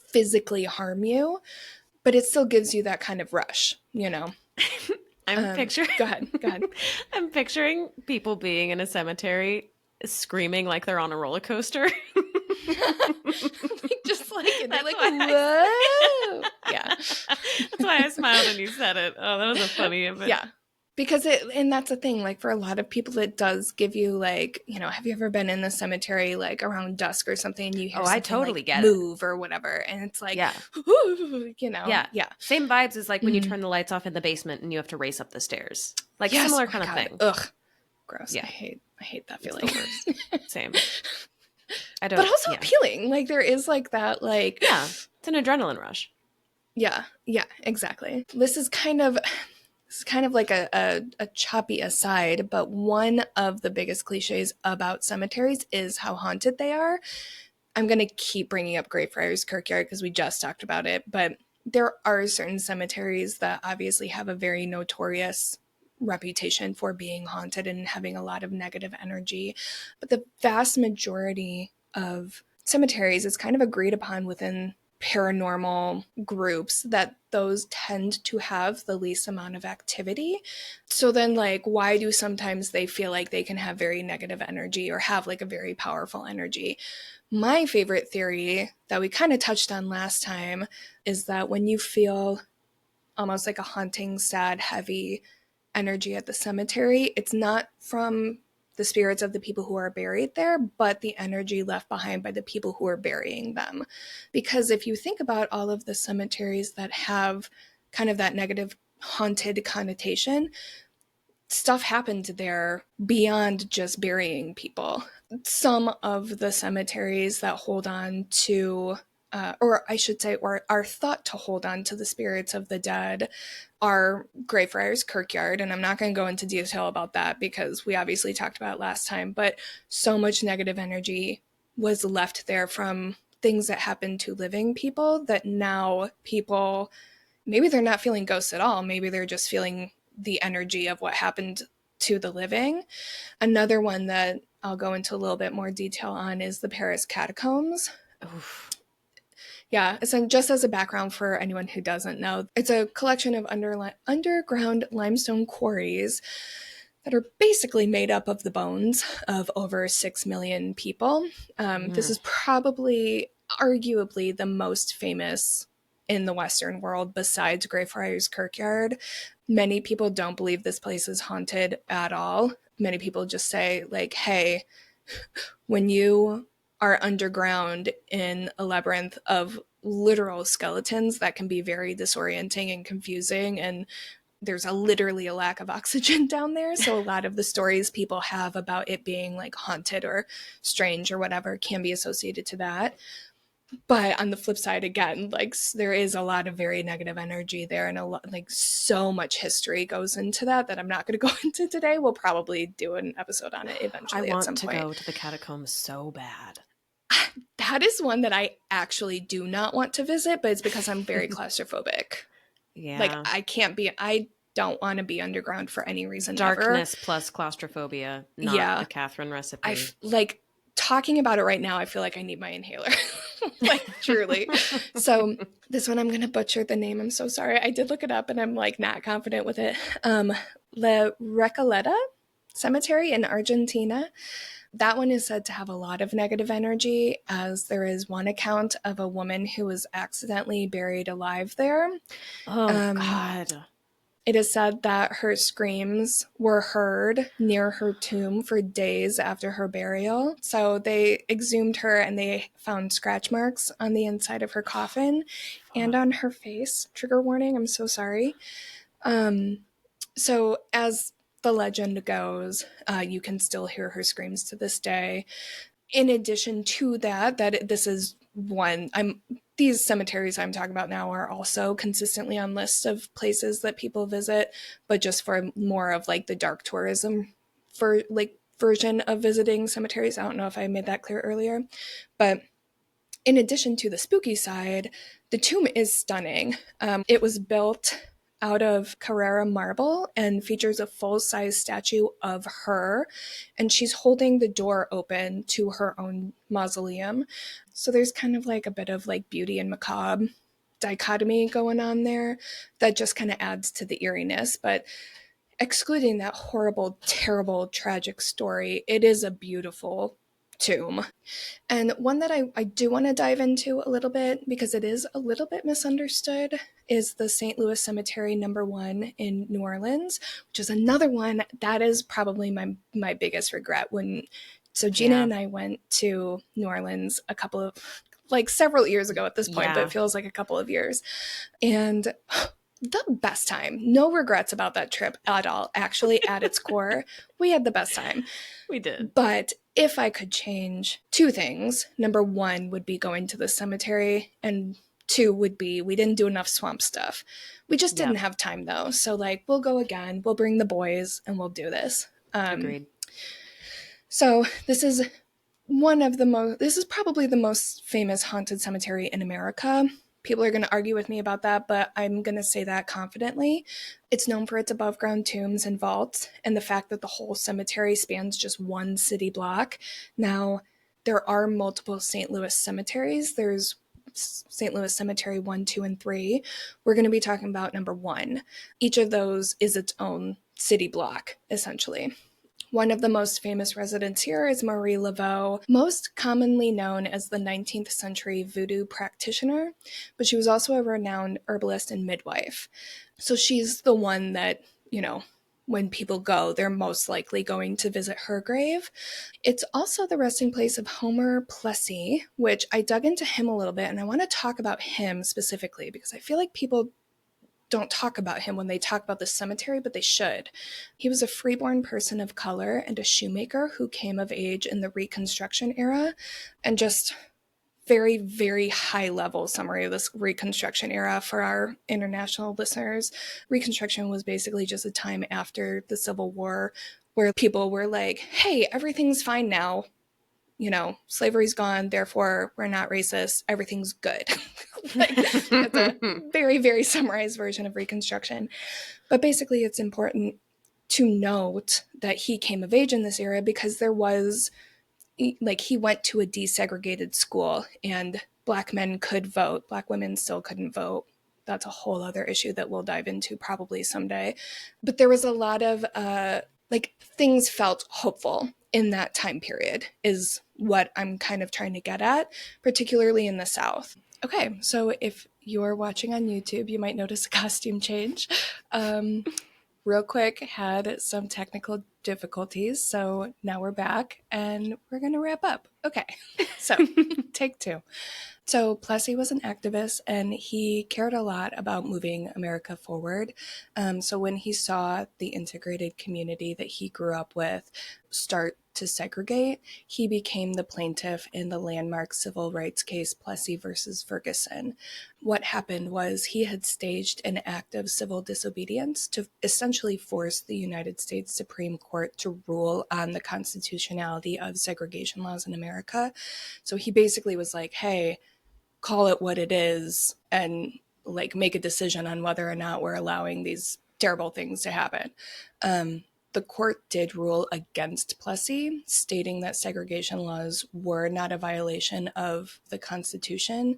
physically harm you, but it still gives you that kind of rush. I'm picturing Go ahead. I'm picturing people being in a cemetery screaming like they're on a roller coaster. Just like, and they're That's like, why whoa. Yeah. That's why I smiled when you said it. Oh, that was a funny image. Yeah. Because and that's the thing, like for a lot of people, it does give you like, have you ever been in the cemetery like around dusk or something and you hear something I totally like get move or whatever. And it's like, yeah. Yeah. Same vibes as like when you turn the lights off in the basement and you have to race up the stairs. Like Yes. similar Oh kind of God. thing. Ugh. Gross. Yeah. I hate that It's feeling. the worst. Same. I don't. But also appealing. Like there is like that, like. Yeah. It's an adrenaline rush. Yeah, exactly. This is kind of like a choppy aside, but one of the biggest cliches about cemeteries is how haunted they are. I'm going to keep bringing up Greyfriars Kirkyard because we just talked about it, but there are certain cemeteries that obviously have a very notorious reputation for being haunted and having a lot of negative energy. But the vast majority of cemeteries is kind of agreed upon within paranormal groups, that those tend to have the least amount of activity. So then, like, why do sometimes they feel like they can have very negative energy or have like a very powerful energy? My favorite theory that we kind of touched on last time is that when you feel almost like a haunting, sad, heavy energy at the cemetery, it's not from the spirits of the people who are buried there, but the energy left behind by the people who are burying them. Because if you think about all of the cemeteries that have kind of that negative haunted connotation, stuff happened there beyond just burying people. Some of the cemeteries that hold on to, or I should say, or are thought to hold on to the spirits of the dead, are Greyfriars Kirkyard. And I'm not going to go into detail about that because we obviously talked about it last time, but so much negative energy was left there from things that happened to living people that now people, maybe they're not feeling ghosts at all. Maybe they're just feeling the energy of what happened to the living. Another one that I'll go into a little bit more detail on is the Paris catacombs. Oof. Yeah, so just as a background for anyone who doesn't know, it's a collection of underground limestone quarries that are basically made up of the bones of over 6 million people. This is probably, arguably, the most famous in the Western world besides Greyfriars Kirkyard. Many people don't believe this place is haunted at all. Many people just say, like, hey, when you are underground in a labyrinth of literal skeletons, that can be very disorienting and confusing, and there's literally a lack of oxygen down there. So a lot of the stories people have about it being like haunted or strange or whatever can be associated to that. But on the flip side, again, like, there is a lot of very negative energy there, and a lot, like, so much history goes into that I'm not going to go into today. We'll probably do an episode on it I eventually at some want to point. go to the catacombs so bad. That is one that I actually do not want to visit, but it's because I'm very claustrophobic. Yeah. Like, I don't want to be underground for any reason Darkness ever. plus claustrophobia, not Yeah. the Kathryn recipe. Like, talking about it right now, I feel like I need my inhaler. Like, truly. So this one, I'm going to butcher the name. I'm so sorry. I did look it up and I'm like not confident with it. La Recoleta Cemetery in Argentina. That one is said to have a lot of negative energy, as there is one account of a woman who was accidentally buried alive there. Oh, God. It is said that her screams were heard near her tomb for days after her burial. So they exhumed her and they found scratch marks on the inside of her coffin and on her face. Trigger warning, I'm so sorry. So as the legend goes, you can still hear her screams to this day. In addition to that this is one, these cemeteries I'm talking about now are also consistently on lists of places that people visit, but just for more of like the dark tourism for like version of visiting cemeteries. I don't know if I made that clear earlier, but in addition to the spooky side, the tomb is stunning. It was built out of Carrara marble and features a full-size statue of her, and she's holding the door open to her own mausoleum. So there's kind of like a bit of like beauty and macabre dichotomy going on there that just kind of adds to the eeriness. But excluding that horrible, terrible, tragic story, it is a beautiful tomb. And one that I do want to dive into a little bit, because it is a little bit misunderstood, is the St. Louis Cemetery #1 in New Orleans, which is another one that is probably my biggest regret. So Gina and I went to New Orleans several years ago at this point, but it feels like a couple of years. And the best time. No regrets about that trip at all. Actually, at its core, we had the best time. We did. But if I could change two things, #1 would be going to the cemetery, and 2 would be we didn't do enough swamp stuff. We just didn't have time, though. So, like, we'll go again. We'll bring the boys, and we'll do this. Agreed. So this is this is probably the most famous haunted cemetery in America. People are going to argue with me about that, but I'm going to say that confidently. It's known for its above ground tombs and vaults, and the fact that the whole cemetery spans just one city block. Now, there are multiple St. Louis cemeteries. There's St. Louis Cemetery 1, 2, and 3. We're going to be talking about number 1. Each of those is its own city block, essentially. One of the most famous residents here is Marie Laveau, most commonly known as the 19th century voodoo practitioner, but she was also a renowned herbalist and midwife. So she's the one that, when people go, they're most likely going to visit her grave. It's also the resting place of Homer Plessy, which I dug into him a little bit, and I want to talk about him specifically because I feel like people don't talk about him when they talk about the cemetery, but they should. He was a freeborn person of color and a shoemaker who came of age in the Reconstruction era. And just very, very high level summary of this Reconstruction era for our international listeners. Reconstruction was basically just a time after the Civil War where people were like, hey, everything's fine now. Slavery's gone, therefore we're not racist, everything's good. That's a very, very summarized version of Reconstruction. But basically it's important to note that he came of age in this era because there was, he went to a desegregated school and Black men could vote, Black women still couldn't vote. That's a whole other issue that we'll dive into probably someday. But there was a lot of, things felt hopeful in that time period is what I'm kind of trying to get at, particularly in the South. Okay, so if you're watching on YouTube, you might notice a costume change. Real quick, had some technical difficulties, so now we're back and we're going to wrap up. Okay, so take 2. So Plessy was an activist and he cared a lot about moving America forward. So when he saw the integrated community that he grew up with start to segregate, he became the plaintiff in the landmark civil rights case Plessy versus Ferguson. What happened was he had staged an act of civil disobedience to essentially force the United States Supreme Court to rule on the constitutionality of segregation laws in America. So he basically was like, hey, call it what it is and make a decision on whether or not we're allowing these terrible things to happen. The court did rule against Plessy, stating that segregation laws were not a violation of the Constitution,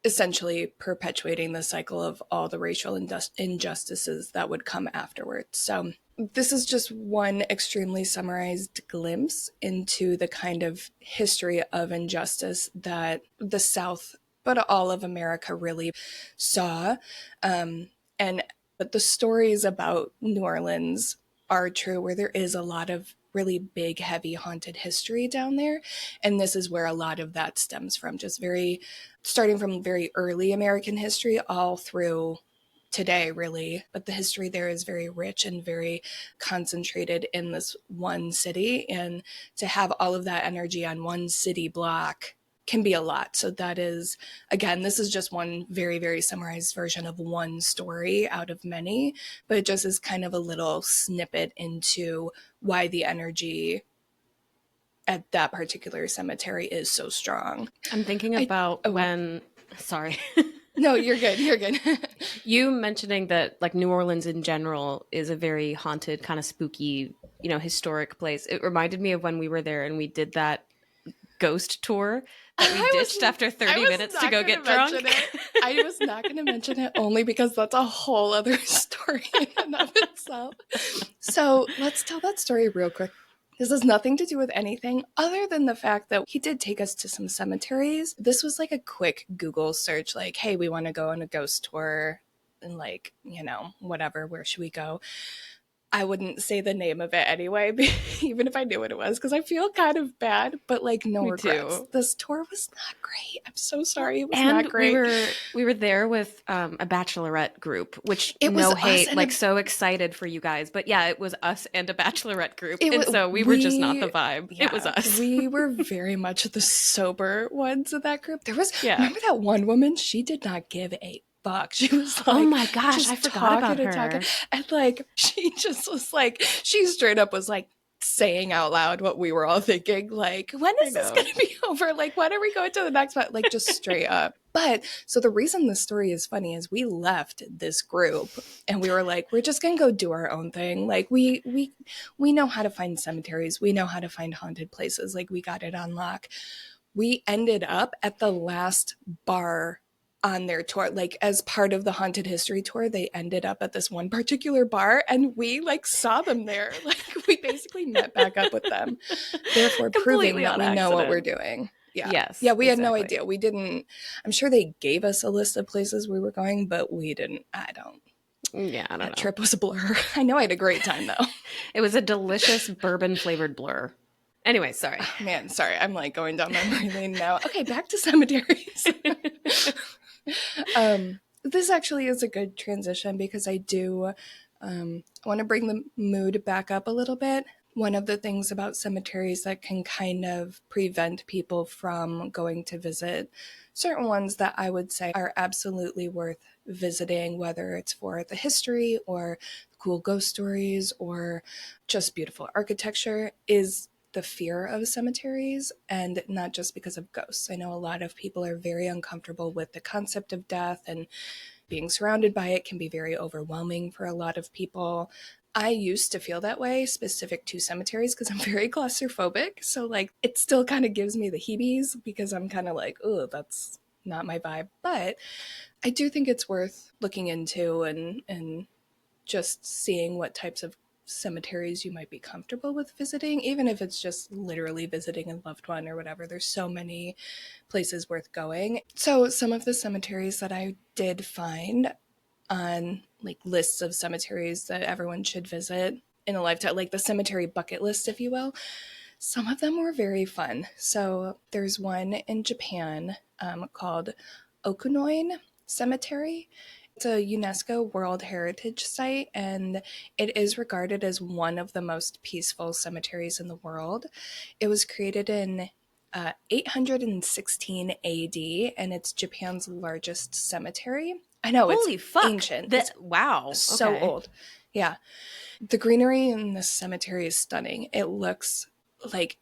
essentially perpetuating the cycle of all the racial injustices that would come afterwards. So this is just one extremely summarized glimpse into the kind of history of injustice that the South, but all of America really saw. But the stories about New Orleans are true, where there is a lot of really big, heavy, haunted history down there. And this is where a lot of that stems from, starting from very early American history all through today, really. But the history there is very rich and very concentrated in this one city. And to have all of that energy on one city block can be a lot. So that is, again, this is just one very, very summarized version of one story out of many, but it just is kind of a little snippet into why the energy at that particular cemetery is so strong. I'm thinking about sorry. No, you're good. You're good. You mentioning that New Orleans in general is a very haunted, kind of spooky, historic place. It reminded me of when we were there and we did that ghost tour that we ditched after 30 minutes to go get drunk. I was not going to mention it only because that's a whole other story in and of itself. So let's tell that story real quick. This has nothing to do with anything other than the fact that he did take us to some cemeteries. This was a quick Google search, hey, we want to go on a ghost tour and whatever, where should we go? I wouldn't say the name of it anyway, even if I knew what it was, because I feel kind of bad, but no regrets. Too. This tour was not great. I'm so sorry. It was not great. We were there with a bachelorette group, which so excited for you guys. But yeah, it was us and a bachelorette group. So we were just not the vibe. Yeah, it was us. We were very much the sober ones of that group. Remember that one woman? She did not give a fuck. She was oh my gosh, I forgot about her. And she just was she straight up was saying out loud what we were all thinking. When is this going to be over? When are we going to the next one? Just straight up. But so the reason this story is funny is we left this group and we were we're just going to go do our own thing. We know how to find cemeteries. We know how to find haunted places. We got it on lock. we ended up at the last bar on their tour. Like, as part of the haunted history tour, they ended up at this one particular bar, and we like saw them there. Like, we basically met back up with them, therefore proving Completely that on we know what we're accident. doing. Yeah. Yeah, Yes, we had no exactly. idea. We didn't, I'm sure they gave us a list of places we were going, but we didn't. I don't. Yeah, I don't That know. trip was a blur. I know I had a great time though. It was a delicious bourbon flavored blur. Anyway, sorry. Oh, man, sorry. I'm like going down memory lane now. Okay, back to cemeteries. This actually is a good transition because I do want to bring the mood back up a little bit. One of the things about cemeteries that can kind of prevent people from going to visit certain ones that I would say are absolutely worth visiting, whether it's for the history or cool ghost stories or just beautiful architecture, is the fear of cemeteries, and not just because of ghosts. I know a lot of people are very uncomfortable with the concept of death, and being surrounded by it can be very overwhelming for a lot of people. I used to feel that way specific to cemeteries because I'm very claustrophobic. So, like, it still kind of gives me the heebies because I'm kind of like, oh, that's not my vibe. But I do think it's worth looking into and just seeing what types of cemeteries you might be comfortable with visiting, even if it's just literally visiting a loved one or whatever. There's so many places worth going. So some of the cemeteries that I did find on like lists of cemeteries that everyone should visit in a lifetime, like the cemetery bucket list, if you will, some of them were very fun. So there's one in Japan called Okunoin Cemetery. It's a UNESCO World Heritage Site, and it is regarded as one of the most peaceful cemeteries in the world. It was created in 816 AD, and it's Japan's largest cemetery. I know, it's Holy fuck. ancient. It's Wow. so Okay. old. Yeah. The greenery in this cemetery is stunning. It looks like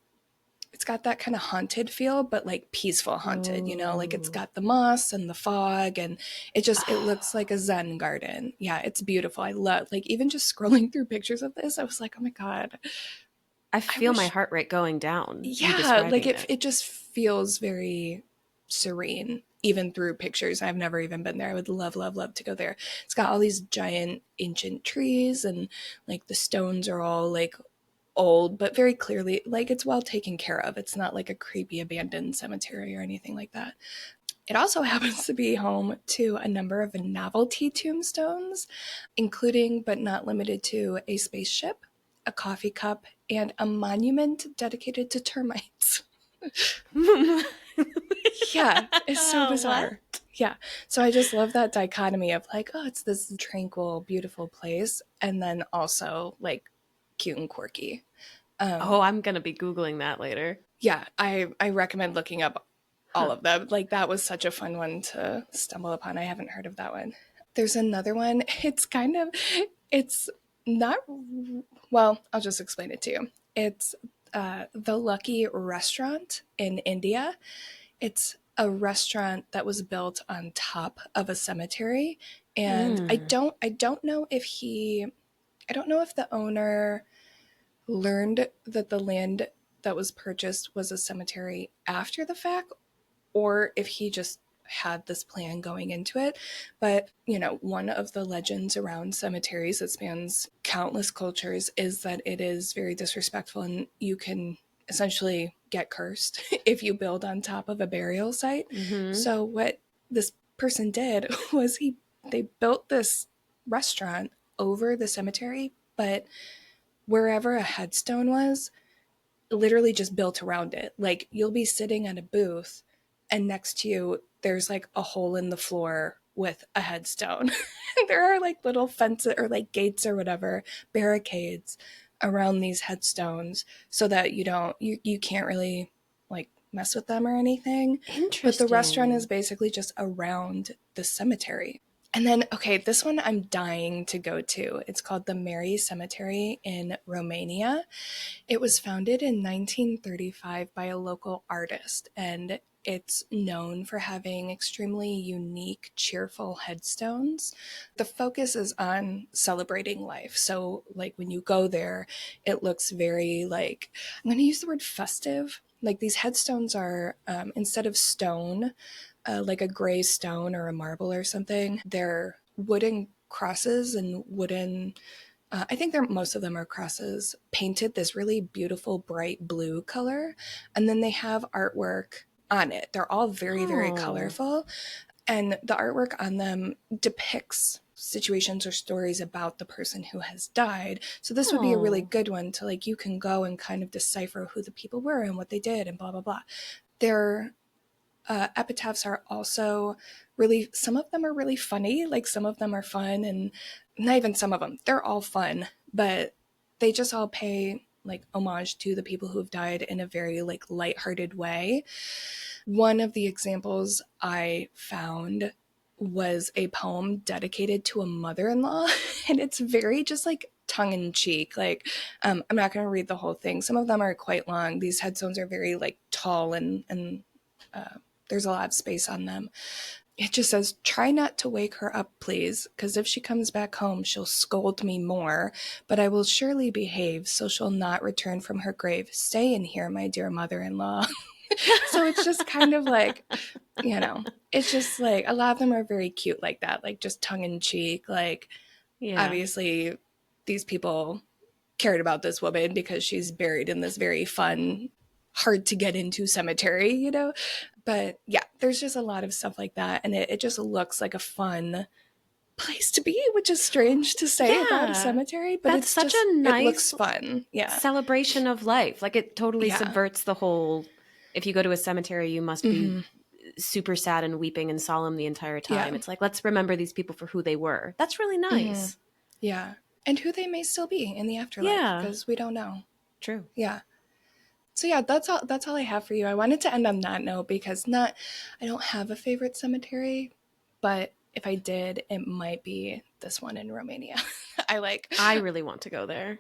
it's got that kind of haunted feel, but like peaceful haunted, you know, like it's Oh. got the moss and the fog, and it looks like a Zen garden. Yeah, it's beautiful. I love, like, even just scrolling through pictures of this, I was like, oh my God, I I feel my wish, heart rate going down, you yeah, like describing it. it just feels very serene, even through pictures. I've never even been there. I would love, love, love to go there. It's got all these giant ancient trees, and like the stones are all like old, but very clearly, like, it's well taken care of. It's not like a creepy abandoned cemetery or anything like that. It also happens to be home to a number of novelty tombstones, including but not limited to a spaceship, a coffee cup, and a monument dedicated to termites. Yeah, it's so What? bizarre. Yeah. So I just love that dichotomy of like, oh, it's this tranquil, beautiful place, and then also like cute and quirky. Oh, Um, I'm going to be Googling that later. yeah, I recommend looking up all of them. Like, that was such a fun one to stumble upon. I haven't heard of that one. There's another one. It's not, well, I'll just explain it to you. It's the Lucky Restaurant in India. It's a restaurant that was built on top of a cemetery, and Mm. I don't know if the owner learned that the land that was purchased was a cemetery after the fact, or if he just had this plan going into it. But, you know, one of the legends around cemeteries that spans countless cultures is that it is very disrespectful, and you can essentially get cursed if you build on top of a burial site. Mm-hmm. So what this person did was they built this restaurant over the cemetery, but wherever a headstone was, literally just built around it. Like, you'll be sitting at a booth, and next to you, there's like a hole in the floor with a headstone. There are like little fences or like gates or whatever, barricades around these headstones so that you can't really like mess with them or anything. But the restaurant is Interesting. basically just around the cemetery. And then, okay, this one I'm dying to go to. It's called the Mary Cemetery in Romania. It was founded in 1935 by a local artist, and it's known for having extremely unique, cheerful headstones. The focus is on celebrating life. So, like, when you go there, it looks very, like, I'm going to use the word festive. Like these headstones are, instead of stone, like a gray stone or a marble or something, they're wooden crosses and wooden, I think most of them are crosses, painted this really beautiful bright blue color. And then they have artwork on it. They're all very, very Oh. colorful. And the artwork on them depicts situations or stories about the person who has died. So this would be a really Oh. good one to, like, you can go and kind of decipher who the people were and what they did and blah, blah, blah. Their epitaphs are also really, some of them are really funny. Like some of them are fun, and not even some of them, they're all fun, but they just all pay like homage to the people who have died in a very like lighthearted way. One of the examples I found was a poem dedicated to a mother-in-law, and it's very just like tongue-in-cheek. Like, I'm not going to read the whole thing. Some of them are quite long. These headstones are very like tall, and there's a lot of space on them. It just says, "Try not to wake her up, please, because if she comes back home, she'll scold me more. But I will surely behave, so she'll not return from her grave. Stay in here, my dear mother-in-law." So it's just kind of like, it's just like a lot of them are very cute like that, like just tongue in cheek. Like, Yeah. obviously, these people cared about this woman because she's buried in this very fun, hard to get into cemetery. But yeah, there's just a lot of stuff like that. And it just looks like a fun place to be, which is strange to say about a Yeah. cemetery, but That's it's such just, a it looks nice fun. Yeah. celebration of life. Like it totally Yeah. subverts the whole if you go to a cemetery, you must be Mm-hmm. super sad and weeping and solemn the entire Yeah. time. It's like, let's remember these people for who they were. That's really Mm-hmm. nice. Yeah. And who they may still be in the afterlife, Yeah. because we don't know. True. Yeah. So yeah, that's all I have for you. I wanted to end on that note because not I don't have a favorite cemetery, but if I did, it might be this one in Romania. I like I really want to go there.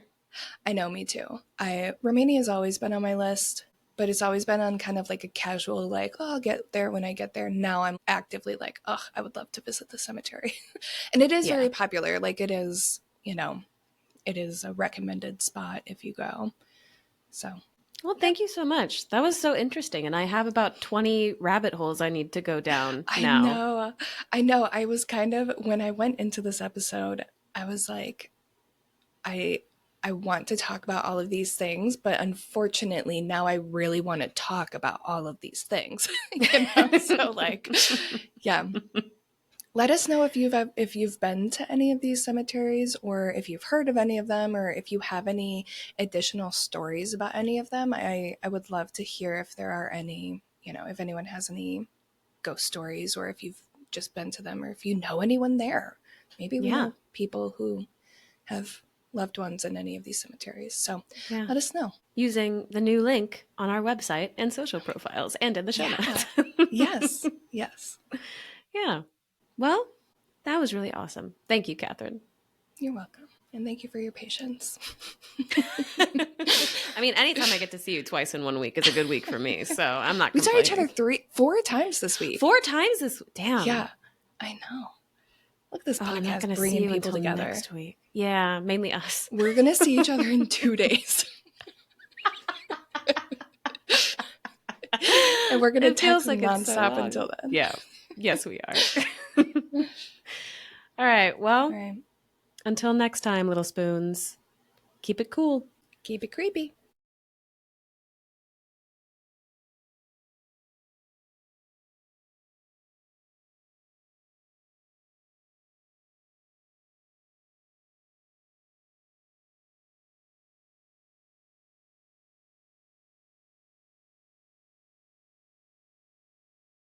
I know, me too. I Romania has always been on my list, but it's always been on kind of like a casual, like, oh, I'll get there when I get there. Now I'm actively like, oh, I would love to visit the cemetery. And it is Yeah. very popular. Like it is a recommended spot if you go. So Well, yeah. thank you so much. That was so interesting. And I have about 20 rabbit holes I need to go down I now. know. I know. I was kind of, when I went into this episode, I was like, I I want to talk about all of these things, but unfortunately now I really want to talk about all of these things. So like, yeah. Let us know if you've been to any of these cemeteries, or if you've heard of any of them, or if you have any additional stories about any of them. I would love to hear if there are any, if anyone has any ghost stories, or if you've just been to them, or if you know anyone there. Maybe we Yeah. know people who have loved ones in any of these cemeteries. So Yeah. let us know. Using the new link on our website and social profiles and in the show Yeah. notes. Yes. Yes. Yeah. Well, that was really awesome. Thank you, Kathryn. You're welcome. And thank you for your patience. I mean, anytime I get to see you twice in 1 week is a good week for me, so I'm not We saw each other complaining. 4 times this week. 4 times this. Damn. Yeah, I know. Look, this Oh, I'm not podcast going to see bringing you people until together. next week. Yeah, mainly us. We're going to see each other in 2 days. And we're going to It feels text like it's so nonstop long. until then. Yeah. Yes, we are. All right. Well, All right. until next time, little spoons, keep it cool. Keep it creepy.